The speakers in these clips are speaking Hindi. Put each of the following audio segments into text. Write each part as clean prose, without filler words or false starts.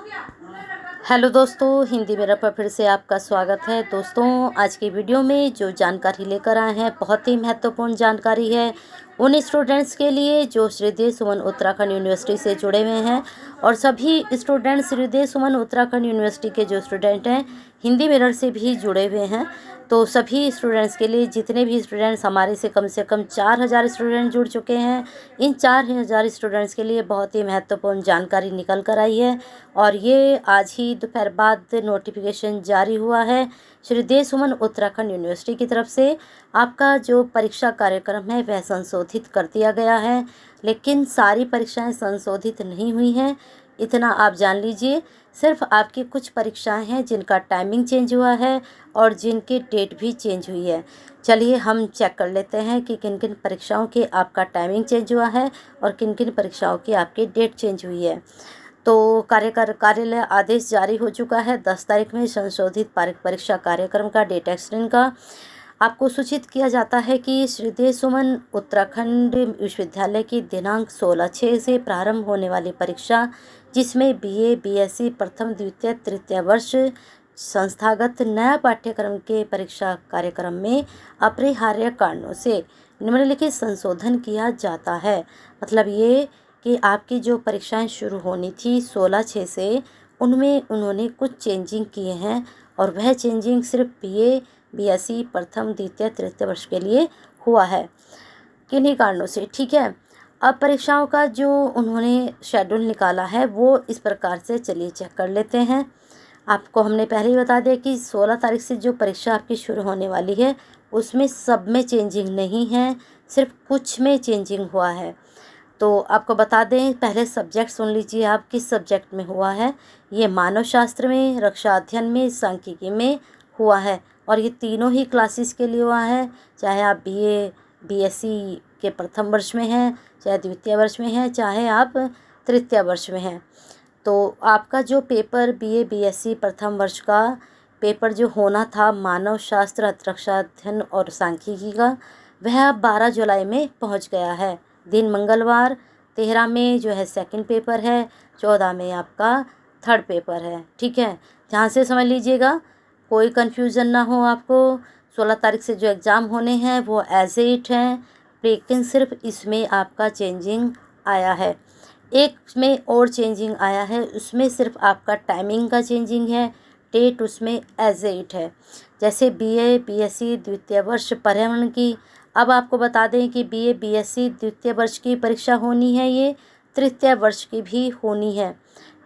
हेलो दोस्तों, हिंदी मेरा पर फिर से आपका स्वागत है। दोस्तों, आज की वीडियो में जो जानकारी लेकर आए हैं बहुत ही महत्वपूर्ण जानकारी है उन स्टूडेंट्स के लिए जो श्रीदेव सुमन उत्तराखंड यूनिवर्सिटी से जुड़े हुए हैं। और सभी स्टूडेंट्स श्रीदेव सुमन उत्तराखंड यूनिवर्सिटी के जो स्टूडेंट हैं हिंदी मिरर से भी जुड़े हुए हैं। तो सभी स्टूडेंट्स के लिए, जितने भी स्टूडेंट्स हमारे से कम 4,000 स्टूडेंट जुड़ चुके हैं, इन 4,000 स्टूडेंट्स के लिए बहुत ही महत्वपूर्ण जानकारी निकल कर आई है। और ये आज ही दोपहर बाद नोटिफिकेशन जारी हुआ है श्रीदेव सुमन उत्तराखंड यूनिवर्सिटी की तरफ से। आपका जो परीक्षा कार्यक्रम है वह संशोधित कर दिया गया है, लेकिन सारी परीक्षाएं संशोधित नहीं हुई हैं, इतना आप जान लीजिए। सिर्फ आपकी कुछ परीक्षाएं हैं जिनका टाइमिंग चेंज हुआ है और जिनकी डेट भी चेंज हुई है। चलिए हम चेक कर लेते हैं कि किन किन परीक्षाओं के आपका टाइमिंग चेंज हुआ है और किन किन परीक्षाओं की आपकी डेट चेंज हुई है। तो कार्यालय आदेश जारी हो चुका है 10 तारीख में संशोधित परीक्षा कार्यक्रम का, डेट एक्सटेंड का। आपको सूचित किया जाता है कि श्रीदेव सुमन उत्तराखंड विश्वविद्यालय की दिनांक 16/6 से प्रारंभ होने वाली परीक्षा, जिसमें बीए, बीएससी प्रथम, द्वितीय, तृतीय वर्ष संस्थागत नया पाठ्यक्रम के परीक्षा कार्यक्रम में अपरिहार्य कारणों से निम्नलिखित संशोधन किया जाता है। मतलब ये कि आपकी जो परीक्षाएं शुरू होनी थी 16/6 से, उनमें उन्होंने कुछ चेंजिंग किए हैं और वह चेंजिंग सिर्फ बीए, बीएससी प्रथम, द्वितीय, तृतीय वर्ष के लिए हुआ है, किन्हीं कारणों से। ठीक है, अब परीक्षाओं का जो उन्होंने शेड्यूल निकाला है वो इस प्रकार से, चलिए चेक कर लेते हैं। आपको हमने पहले ही बता दिया कि 16 तारीख से जो परीक्षा आपकी शुरू होने वाली है उसमें सब में चेंजिंग नहीं है, सिर्फ कुछ में चेंजिंग हुआ है। तो आपको बता दें, पहले सब्जेक्ट सुन लीजिए आप किस सब्जेक्ट में हुआ है। ये मानव शास्त्र में, रक्षा अध्ययन में, सांख्यिकी में हुआ है और ये तीनों ही क्लासेस के लिए हुआ है। चाहे आप बीए, बीएससी के प्रथम वर्ष में हैं, चाहे द्वितीय वर्ष में हैं, चाहे आप तृतीय वर्ष में हैं। तो आपका जो पेपर बीए, बीएससी प्रथम वर्ष का पेपर जो होना था मानव शास्त्र, रक्षा अध्ययन और सांख्यिकी का, वह अब 12 जुलाई में पहुंच गया है, दिन मंगलवार। 13 में जो है सेकंड पेपर है, 14 में आपका थर्ड पेपर है। ठीक है, ध्यान से समझ लीजिएगा, कोई कन्फ्यूज़न ना हो आपको। 16 तारीख से जो एग्ज़ाम होने हैं वो एज इट हैं, लेकिन सिर्फ इसमें आपका चेंजिंग आया है। एक में और चेंजिंग आया है, उसमें सिर्फ आपका टाइमिंग का चेंजिंग है, डेट उसमें एज इट है। जैसे बीए, बीएससी द्वितीय वर्ष पर्यावरण की, अब आपको बता दें कि बीए, बीएससी द्वितीय वर्ष की परीक्षा होनी है, ये तृतीय वर्ष की भी होनी है।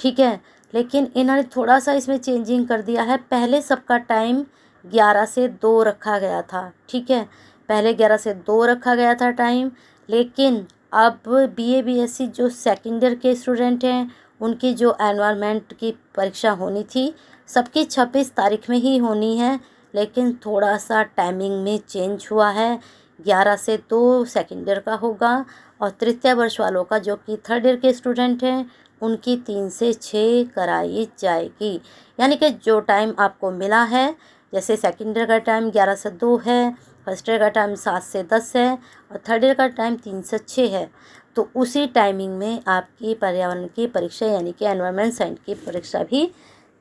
ठीक है, लेकिन इन्होंने थोड़ा सा इसमें चेंजिंग कर दिया है। पहले सबका टाइम 11 से 2 रखा गया था। ठीक है, पहले 11 से 2 रखा गया था टाइम, लेकिन अब बीए, बीएससी जो सेकेंड ईयर के स्टूडेंट हैं उनकी जो एनवायरनमेंट की परीक्षा होनी थी सबकी 26 तारीख में ही होनी है, लेकिन थोड़ा सा टाइमिंग में चेंज हुआ है। 11 से 2 सेकेंड ईयर का होगा और तृतीय वर्ष वालों का, जो कि थर्ड ईयर के स्टूडेंट हैं, उनकी 3 से 6 कराई जाएगी। यानी कि जो टाइम आपको मिला है, जैसे सेकेंड ईयर का टाइम 11 से 2 है, फर्स्ट ईयर का टाइम 7 से 10 है और थर्ड ईयर का टाइम 3 से 6 है, तो उसी टाइमिंग में आपकी पर्यावरण की परीक्षा यानी कि एनवायरनमेंट साइंस की परीक्षा भी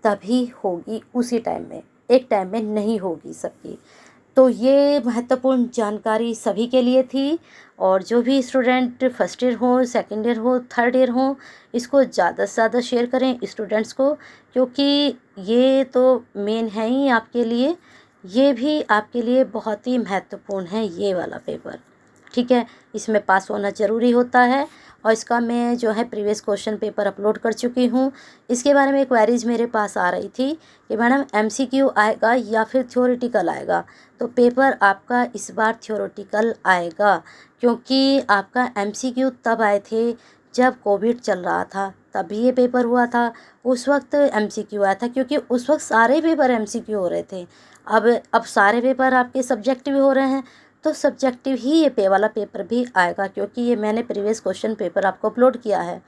तभी होगी, उसी टाइम में, एक टाइम में नहीं होगी सबकी। तो ये महत्वपूर्ण जानकारी सभी के लिए थी। और जो भी स्टूडेंट फर्स्ट ईयर हो, सेकेंड ईयर हो, थर्ड ईयर हो, इसको ज़्यादा से ज़्यादा शेयर करें स्टूडेंट्स को, क्योंकि ये तो मेन है ही आपके लिए, ये भी आपके लिए बहुत ही महत्वपूर्ण है ये वाला पेपर। ठीक है, इसमें पास होना ज़रूरी होता है और इसका मैं जो है प्रीवियस क्वेश्चन पेपर अपलोड कर चुकी हूँ। इसके बारे में क्वेरीज मेरे पास आ रही थी कि मैडम एमसीक्यू आएगा या फिर थ्योरेटिकल आएगा। तो पेपर आपका इस बार थ्योरेटिकल आएगा, क्योंकि आपका एमसीक्यू तब आए थे जब कोविड चल रहा था, तभी ये पेपर हुआ था। उस वक्त एमसीक्यू आया था, क्योंकि उस वक्त सारे पेपर एमसीक्यू हो रहे थे। अब सारे पेपर आपके सब्जेक्टिव हो रहे हैं, तो सब्जेक्टिव ही ये वाला पेपर भी आएगा, क्योंकि ये मैंने प्रीवियस क्वेश्चन पेपर आपको अपलोड किया है।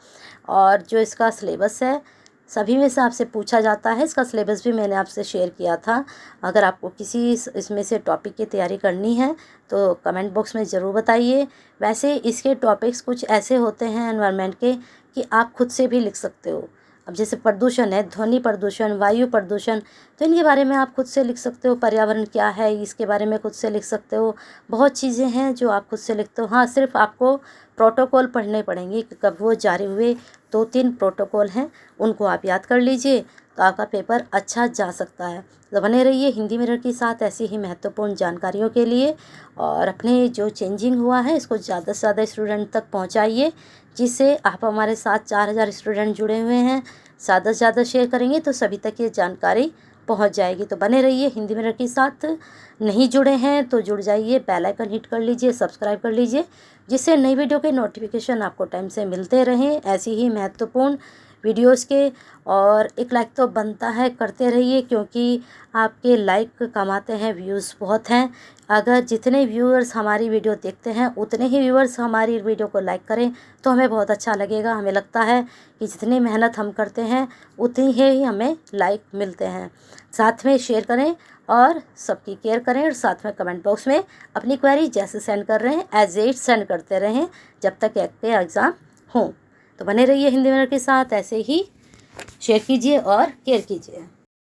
और जो इसका सिलेबस है सभी में से आपसे पूछा जाता है, इसका सिलेबस भी मैंने आपसे शेयर किया था। अगर आपको किसी इसमें से टॉपिक की तैयारी करनी है तो कमेंट बॉक्स में ज़रूर बताइए। वैसे इसके टॉपिक्स कुछ ऐसे होते हैं एनवायरनमेंट के कि आप खुद से भी लिख सकते हो। अब जैसे प्रदूषण है, ध्वनि प्रदूषण, वायु प्रदूषण, तो इनके बारे में आप खुद से लिख सकते हो। पर्यावरण क्या है इसके बारे में खुद से लिख सकते हो। बहुत चीज़ें हैं जो आप खुद से लिखते हो। हाँ, सिर्फ आपको प्रोटोकॉल पढ़ने पड़ेंगे कि कब वो जारी हुए। 2-3 प्रोटोकॉल हैं, उनको आप याद कर लीजिए तो आपका पेपर अच्छा जा सकता है। तो बने रहिए हिंदी मिरर के साथ ऐसी ही महत्वपूर्ण जानकारियों के लिए, और अपने जो चेंजिंग हुआ है इसको ज़्यादा से ज़्यादा स्टूडेंट तक पहुंचाइए, जिससे आप हमारे साथ 4000 स्टूडेंट जुड़े हुए हैं। ज़्यादा से ज़्यादा शेयर करेंगे तो सभी तक ये जानकारी पहुंच जाएगी। तो बने रहिए हिंदी मिरर के साथ। नहीं जुड़े हैं तो जुड़ जाइए, बेल आइकन हिट कर लीजिए, सब्सक्राइब कर लीजिए, जिससे नई वीडियो के नोटिफिकेशन आपको टाइम से मिलते रहें ऐसी ही महत्वपूर्ण वीडियोस के। और एक लाइक तो बनता है, करते रहिए, क्योंकि आपके लाइक कमाते हैं व्यूज़ बहुत हैं। अगर जितने व्यूअर्स हमारी वीडियो देखते हैं उतने ही व्यूअर्स हमारी वीडियो को लाइक करें तो हमें बहुत अच्छा लगेगा। हमें लगता है कि जितनी मेहनत हम करते हैं उतनी ही हमें लाइक मिलते हैं। साथ में शेयर करें और सबकी केयर करें, और साथ में कमेंट बॉक्स में अपनी क्वेरी जैसे सेंड कर रहे हैं एज इट सेंड करते रहें जब तक एग्ज़ाम हो। तो बने रहिए हिंदी मिरर के साथ, ऐसे ही शेयर कीजिए और केयर कीजिए।